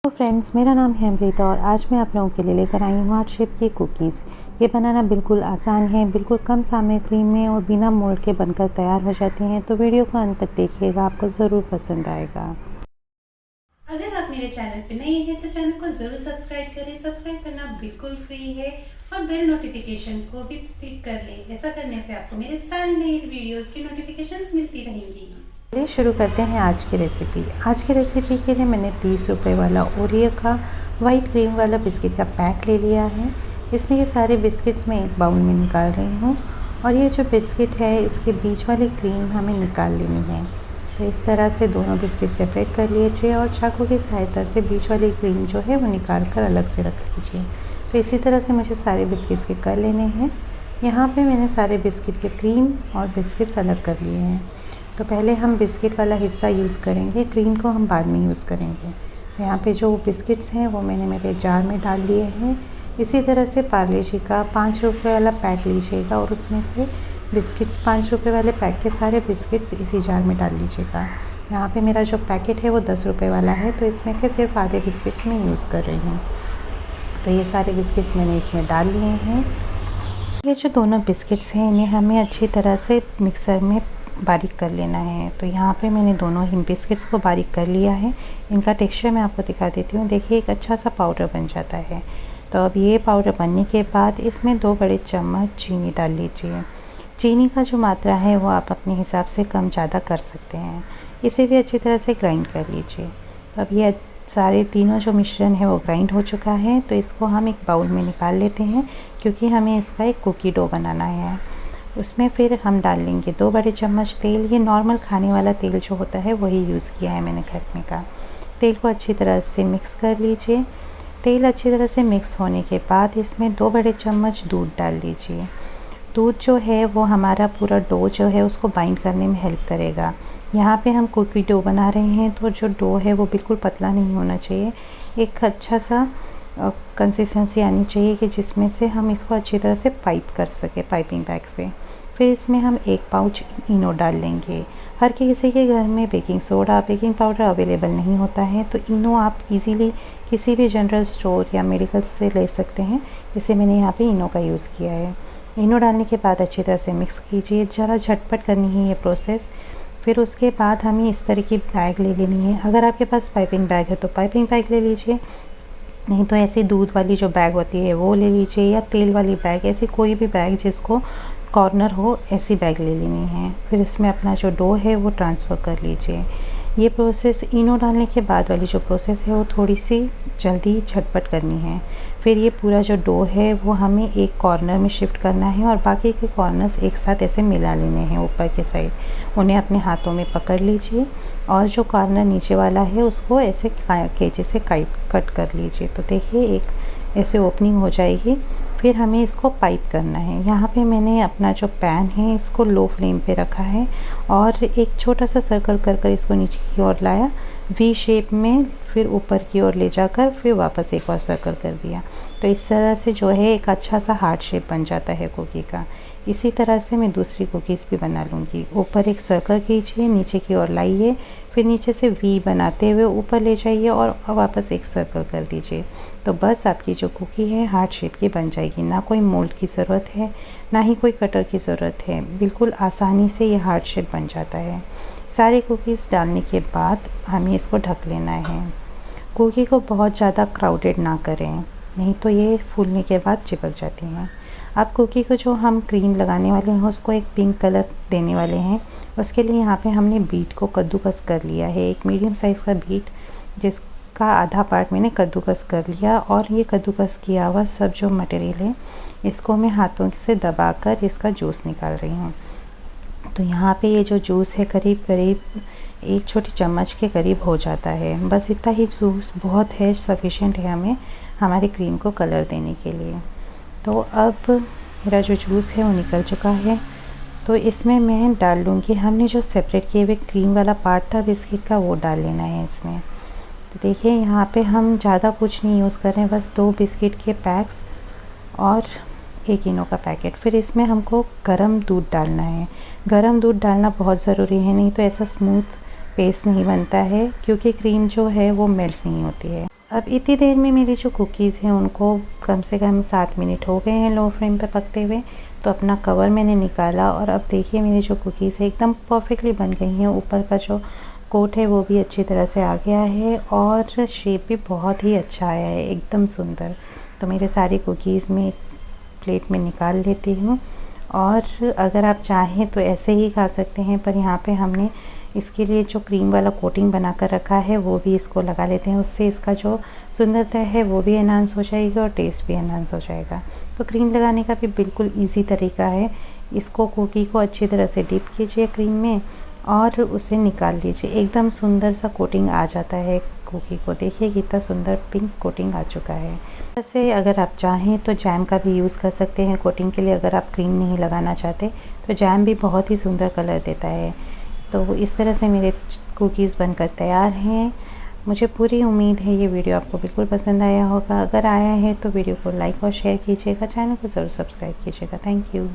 तो फ्रेंड्स, मेरा नाम है अमृता और आज मैं आप लोगों के लिए लेकर आई हूँ हार्ट शेप की कुकीज़। ये बनाना बिल्कुल आसान है, बिल्कुल कम सामग्री में और बिना मोल्ड के बनकर तैयार हो जाती हैं। तो वीडियो को अंत तक देखिएगा, आपको ज़रूर पसंद आएगा। अगर आप मेरे चैनल पर नए हैं तो चैनल को ज़रूर सब्सक्राइब करें। सब्सक्राइब करना बिल्कुल फ्री है और बेल नोटिफिकेशन को भी क्लिक कर लें। ऐसा करने से आपको मेरे सारे नए वीडियोज़ की नोटिफिकेशंस मिलती रहेंगी। चलिए शुरू करते हैं आज की रेसिपी। आज की रेसिपी के लिए मैंने 30 रुपये वाला ओरियो का वाइट क्रीम वाला बिस्किट का पैक ले लिया है। इसमें ये सारे बिस्किट्स मैं एक बाउल में निकाल रही हूँ और ये जो बिस्किट है इसके बीच वाली क्रीम हमें निकाल लेनी है। तो इस तरह से दोनों बिस्किट सेपरेट कर लीजिए और चाकू की सहायता से बीच वाली क्रीम जो है वो निकाल कर अलग से रख लीजिए। तो इसी तरह से मुझे सारे बिस्किट्स के कर लेने हैं। यहाँ पे मैंने सारे बिस्किट के क्रीम और बिस्किट्स अलग कर लिए हैं। तो पहले हम बिस्किट वाला हिस्सा यूज़ करेंगे, क्रीम को हम बाद में यूज़ करेंगे। यहाँ पे जो बिस्किट्स हैं वो मैंने मेरे जार में डाल लिए हैं। इसी तरह से पार्ले जी का 5 रुपये वाला पैक लीजिएगा और उसमें फिर बिस्किट्स 5 रुपये वाले पैक के सारे बिस्किट्स इसी जार में डाल लीजिएगा। यहाँ पे मेरा जो पैकेट है वो 10 रुपये वाला है, तो इसमें के सिर्फ आधे बिस्किट्स मैं यूज़ कर रही हूँ। तो ये सारे बिस्किट्स मैंने इसमें डाल लिए हैं। ये जो दोनों बिस्किट्स हैं इन्हें हमें अच्छी तरह से मिक्सर में बारीक कर लेना है। तो यहाँ पे मैंने दोनों ही बिस्किट्स को बारीक कर लिया है। इनका टेक्सचर मैं आपको दिखा देती हूँ। देखिए एक अच्छा सा पाउडर बन जाता है। तो अब ये पाउडर बनने के बाद इसमें 2 बड़े चम्मच चीनी डाल लीजिए। चीनी का जो मात्रा है वो आप अपने हिसाब से कम ज़्यादा कर सकते हैं। इसे भी अच्छी तरह से ग्राइंड कर लीजिए। तो अब ये सारे तीनों जो मिश्रण है वो ग्राइंड हो चुका है। तो इसको हम एक बाउल में निकाल लेते हैं क्योंकि हमें इसका एक कुकी डो बनाना है। उसमें फिर हम डाल लेंगे 2 बड़े चम्मच तेल। ये नॉर्मल खाने वाला तेल जो होता है वही यूज़ किया है मैंने घर में का। तेल को अच्छी तरह से मिक्स कर लीजिए। तेल अच्छी तरह से मिक्स होने के बाद इसमें 2 बड़े चम्मच दूध डाल लीजिए। दूध जो है वो हमारा पूरा डो जो है उसको बाइंड करने में हेल्प करेगा। यहाँ पे हम कुकी डो बना रहे हैं तो जो डो है वो बिल्कुल पतला नहीं होना चाहिए। एक अच्छा सा कंसिस्टेंसी आनी चाहिए कि जिसमें से हम इसको अच्छी तरह से पाइप कर सके पाइपिंग बैग से। फिर इसमें हम 1 पाउच इनो डाल लेंगे। हर किसी के घर में baking soda baking powder available नहीं होता है, तो इनो आप इजीली किसी भी जनरल स्टोर या मेडिकल से ले सकते हैं। इसे मैंने यहाँ पे इनो का यूज़ किया है। इनो डालने के बाद अच्छी तरह से मिक्स कीजिए। ज़रा झटपट करनी है ये प्रोसेस। फिर उसके बाद हमें इस तरह की बैग ले लेनी है। अगर आपके पास पाइपिंग बैग है तो पाइपिंग बैग ले लीजिए, नहीं तो ऐसी दूध वाली जो बैग होती है वो ले लीजिए, या तेल वाली बैग, ऐसी कोई भी बैग जिसको कॉर्नर हो ऐसी बैग ले लेनी है। फिर इसमें अपना जो डो है वो ट्रांसफ़र कर लीजिए। ये प्रोसेस इनो डालने के बाद वाली जो प्रोसेस है वो थोड़ी सी जल्दी झटपट करनी है। फिर ये पूरा जो डो है वो हमें एक कॉर्नर में शिफ्ट करना है और बाकी के कॉर्नर्स एक साथ ऐसे मिला लेने हैं ऊपर के साइड। उन्हें अपने हाथों में पकड़ लीजिए और जो कॉर्नर नीचे वाला है उसको ऐसे केंचे से कट कर लीजिए। तो देखिए एक ऐसे ओपनिंग हो जाएगी। फिर हमें इसको पाइप करना है। यहाँ पे मैंने अपना जो पैन है इसको लो फ्लेम पे रखा है और एक छोटा सा सर्कल कर कर इसको नीचे की ओर लाया वी शेप में, फिर ऊपर की ओर ले जाकर फिर वापस एक और सर्कल कर दिया। तो इस तरह से जो है एक अच्छा सा हार्ट शेप बन जाता है कुकी का। इसी तरह से मैं दूसरी कुकीज़ भी बना लूँगी। ऊपर एक सर्कल कीजिए, नीचे की ओर लाइए, फिर नीचे से वी बनाते हुए ऊपर ले जाइए और वापस एक सर्कल कर दीजिए। तो बस आपकी जो कुकी है हार्ट शेप की बन जाएगी। ना कोई मोल्ड की ज़रूरत है, ना ही कोई कटर की ज़रूरत है। बिल्कुल आसानी से ये हार्ट शेप बन जाता है। सारी कुकीज़ डालने के बाद हमें इसको ढक लेना है। कुकी को बहुत ज़्यादा क्राउडेड ना करें, नहीं तो ये फूलने के बाद चिपक जाती हैं। अब कुकी को जो हम क्रीम लगाने वाले हैं उसको एक पिंक कलर देने वाले हैं। उसके लिए यहाँ पे हमने बीट को कद्दूकस कर लिया है। एक मीडियम साइज़ का बीट जिसका आधा पार्ट मैंने कद्दूकस कर लिया, और ये कद्दूकस किया हुआ सब जो मटेरियल है इसको मैं हाथों से दबाकर इसका जूस निकाल रही हूँ। तो यहाँ पे ये जो जूस है करीब करीब 1 छोटी चम्मच के करीब हो जाता है। बस इतना ही जूस बहुत है, सफिशेंट है हमें हमारी क्रीम को कलर देने के लिए। तो अब मेरा जो जूस है वो निकल चुका है। तो इसमें मैं डाल लूँगी, हमने जो सेपरेट किए हुए क्रीम वाला पार्ट था बिस्किट का वो डाल लेना है इसमें। तो देखिए यहाँ पे हम ज़्यादा कुछ नहीं यूज़ कर रहे हैं, बस 2 बिस्किट के पैक्स और 1 इनो का पैकेट। फिर इसमें हमको गरम दूध डालना है। गरम दूध डालना बहुत ज़रूरी है, नहीं तो ऐसा स्मूथ पेस्ट नहीं बनता है, क्योंकि क्रीम जो है वो मेल्ट नहीं होती है। अब इतनी देर में मेरी जो कुकीज़ हैं उनको कम से कम 7 मिनट हो गए हैं लो फ्लेम पे पकते हुए। तो अपना कवर मैंने निकाला और अब देखिए मेरी जो कुकीज़ है एकदम परफेक्टली बन गई हैं। ऊपर का जो कोट है वो भी अच्छी तरह से आ गया है और शेप भी बहुत ही अच्छा आया है, एकदम सुंदर। तो मेरे सारी कुकीज़ में प्लेट में निकाल लेती हूँ और अगर आप चाहें तो ऐसे ही खा सकते हैं, पर यहाँ पे हमने इसके लिए जो क्रीम वाला कोटिंग बना कर रखा है वो भी इसको लगा लेते हैं। उससे इसका जो सुंदरता है वो भी एनहांस हो जाएगी और टेस्ट भी एनहांस हो जाएगा। तो क्रीम लगाने का भी बिल्कुल इजी तरीका है। इसको कुकी को अच्छी तरह से डिप कीजिए क्रीम में और उसे निकाल लीजिए। एकदम सुंदर सा कोटिंग आ जाता है कुकी को। देखिए कितना सुंदर पिंक कोटिंग आ चुका है। वैसे अगर आप चाहें तो जैम का भी यूज़ कर सकते हैं कोटिंग के लिए। अगर आप क्रीम नहीं लगाना चाहते तो जैम भी बहुत ही सुंदर कलर देता है। तो इस तरह से मेरे कुकीज़ बनकर तैयार हैं। मुझे पूरी उम्मीद है ये वीडियो आपको बिल्कुल पसंद आया होगा। अगर आया है तो वीडियो को लाइक और शेयर कीजिएगा, चैनल को ज़रूर सब्सक्राइब कीजिएगा। Thank you.